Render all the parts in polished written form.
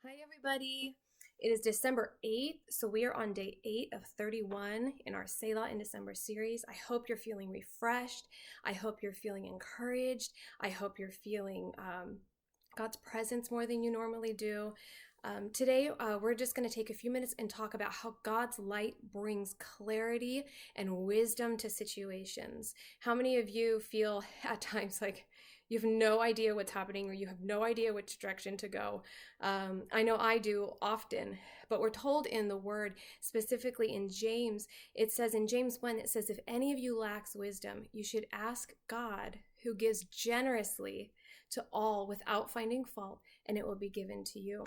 Hi, everybody. It is December 8th, so we are on day 8 of 31 in our Selah in December series. I hope you're feeling refreshed. I hope you're feeling encouraged. I hope you're feeling God's presence more than you normally do. Today, we're just going to take a few minutes and talk about how God's light brings clarity and wisdom to situations. How many of you feel at times like you have no idea what's happening or you have no idea which direction to go? I know I do often, but we're told in the word, specifically in James, it says in James 1, it says, if any of you lacks wisdom, you should ask God, who gives generously to all without finding fault, and it will be given to you.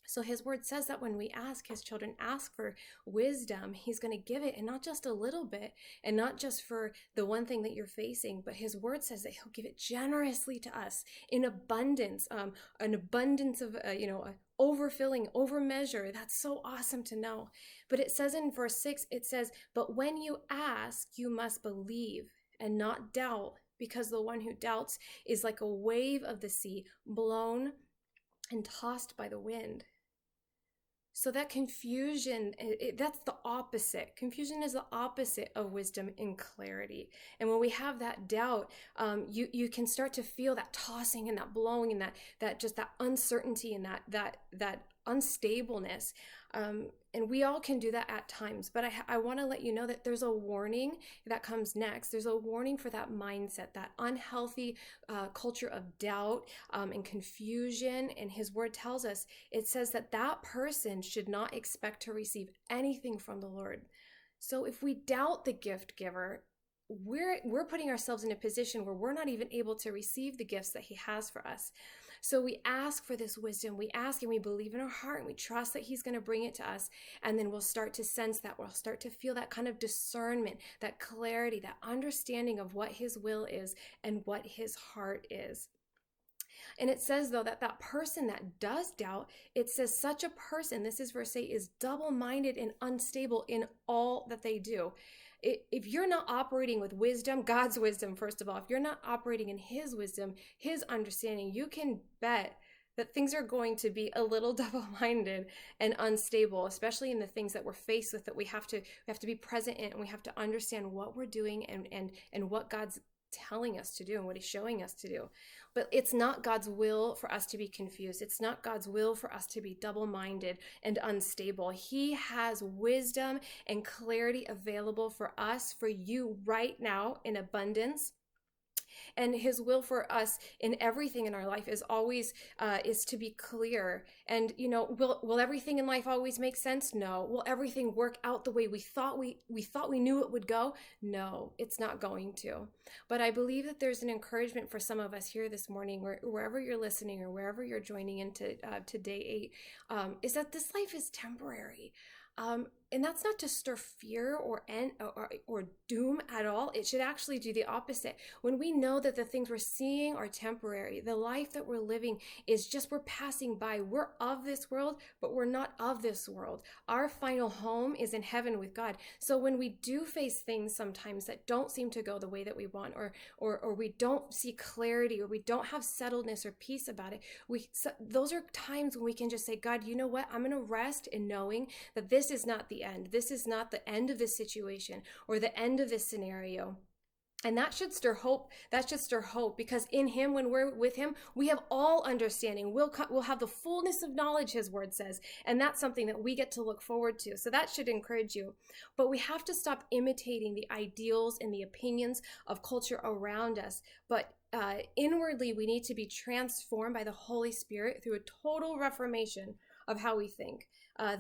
So his word says that when we ask, his children ask for wisdom, he's going to give it, and not just a little bit, and not just for the one thing that you're facing, but his word says that he'll give it generously to us in abundance, an abundance of, overfilling, over measure. That's so awesome to know. But it says in verse 6, it says, but when you ask, you must believe and not doubt, because the one who doubts is like a wave of the sea, blown and tossed by the wind. So that confusion, that's the opposite. Confusion is the opposite of wisdom and clarity. And when we have that doubt, you can start to feel that tossing and that blowing and that uncertainty and that unstableness. And we all can do that at times. But I want to let you know that there's a warning that comes next. There's a warning for that mindset, that unhealthy culture of doubt and confusion. And his word tells us, it says that that person should not expect to receive anything from the Lord. So if we doubt the gift giver, we're putting ourselves in a position where we're not even able to receive the gifts that he has for us. So we ask for this wisdom. We ask and we believe in our heart and we trust that he's going to bring it to us. And then we'll start to sense that. We'll start to feel that kind of discernment, that clarity, that understanding of what his will is and what his heart is. And it says, though, that that person that does doubt, it says such a person, this is verse 8, is double-minded and unstable in all that they do. If you're not operating with wisdom, God's wisdom, first of all, if you're not operating in his wisdom, his understanding, you can bet that things are going to be a little double-minded and unstable, especially in the things that we're faced with, that we have to be present in, and we have to understand what we're doing and what God's telling us to do and what he's showing us to do. But it's not God's will for us to be confused. It's not God's will for us to be double-minded and unstable. He has wisdom and clarity available for us, for you right now in abundance. And his will for us in everything in our life is always is to be clear. And will everything in life always make sense? No. Will everything work out the way we thought we knew it would go? No, it's not going to. But I believe that there's an encouragement for some of us here this morning, wherever you're listening or wherever you're joining into to day 8, is that this life is temporary. And that's not to stir fear or doom at all. It should actually do the opposite. When we know that the things we're seeing are temporary, the life that we're living is just, we're passing by. We're of this world, but we're not of this world. Our final home is in heaven with God. So when we do face things sometimes that don't seem to go the way that we want, or we don't see clarity, or we don't have settledness or peace about it, those are times when we can just say, God, you know what? I'm going to rest in knowing that this is not the end. This is not the end of this situation or the end of this scenario. And that should stir hope. That should stir hope, because in him, when we're with him, we have all understanding. We'll have the fullness of knowledge, his word says. And that's something that we get to look forward to. So that should encourage you. But we have to stop imitating the ideals and the opinions of culture around us. But inwardly, we need to be transformed by the Holy Spirit through a total reformation of how we think.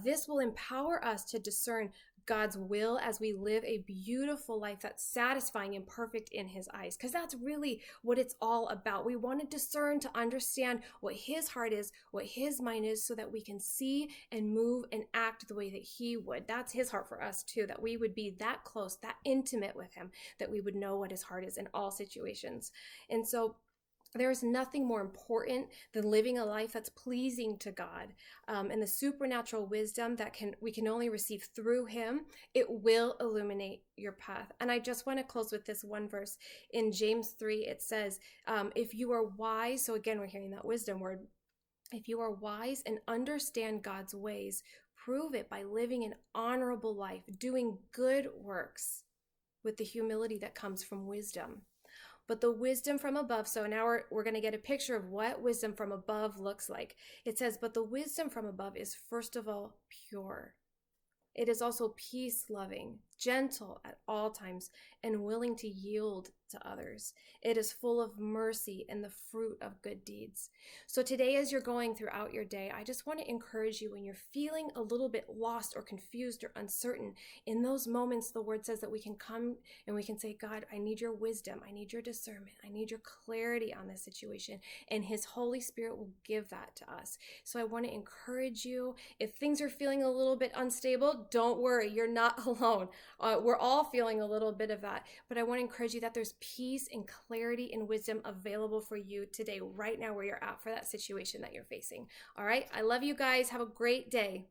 This will empower us to discern God's will as we live a beautiful life that's satisfying and perfect in his eyes, because that's really what it's all about. We want to discern, to understand what his heart is, what his mind is, so that we can see and move and act the way that he would. That's his heart for us too, that we would be that close, that intimate with him, that we would know what his heart is in all situations. And so there is nothing more important than living a life that's pleasing to God, and the supernatural wisdom that we can only receive through him. It will illuminate your path. And I just want to close with this one verse in James 3. It says, if you are wise, so again, we're hearing that wisdom word. If you are wise and understand God's ways, prove it by living an honorable life, doing good works with the humility that comes from wisdom. But the wisdom from above, so now we're going to get a picture of what wisdom from above looks like. It says, but the wisdom from above is first of all pure. It is also peace-loving, gentle at all times, and willing to yield to others. It is full of mercy and the fruit of good deeds. So today, as you're going throughout your day, I just want to encourage you, when you're feeling a little bit lost or confused or uncertain, in those moments, the word says that we can come and we can say, God, I need your wisdom. I need your discernment. I need your clarity on this situation. And his Holy Spirit will give that to us. So I want to encourage you. If things are feeling a little bit unstable, don't worry. You're not alone. We're all feeling a little bit of that. But I want to encourage you that there's peace and clarity and wisdom available for you today, right now, where you're at for that situation that you're facing. All right. I love you guys. Have a great day.